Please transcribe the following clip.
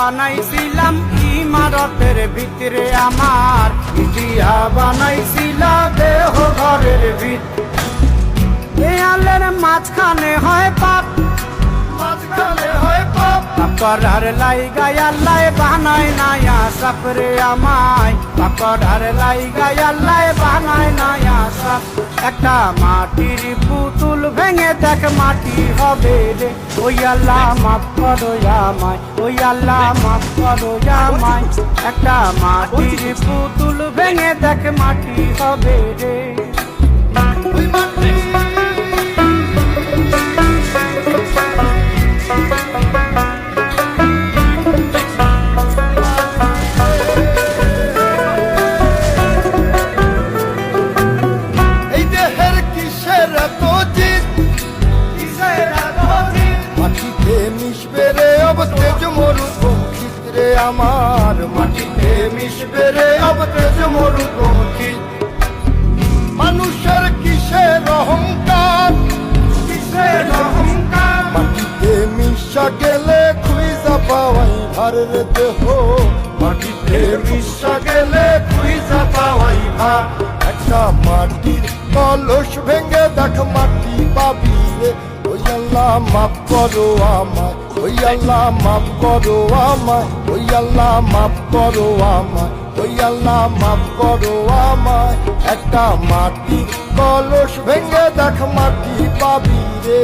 বানাইছিলাম ইমারতের ভিতরে আমার, ইটিয়া বানাইছিল দেহ ঘরের ভিত। দেয়ালের মাঝখানে হয় পাপ, মাঝখানে হয় পাপ, করার লাইগায় আল্লাহ বানায় নায়া সাপরে আমায়, করার লাইগায় আল্লাহ বানায় নায়া সাপ। একটা মাটির পুতুল ভেঙে দেখ মাটি হবে রে, ওই আল্লাহ মাফ করো আমায়, ওই আল্লাহ মাফ করো আমায়। একটা মাটির পুতুল ভেঙে দেখ মাটি হবে রে। আমার মাটিতে মিশবে রে अब তেজ মরুভূমি। মানুষের কিসের অহংকার, কিসের অহংকার, মাটিতে মিশা গেলে খুঁজা পাওয়াই ভার রে দেহ, মাটিতে মিশা গেলে খুঁজা পাওয়াই ভার। একটা মাটির কলস ভেঙে দেখ মাটি পাবি রে, ওই আল্লাহ মাফ করো আমায়, ওই আল্লাহ মাফ করো আমায়, ওই আল্লাহ মাফ করো আমায়, ওই আল্লাহ মাফ করো আমায়। একটা মাটি কলস ভেঙে দেখ মাটি পাবি রে।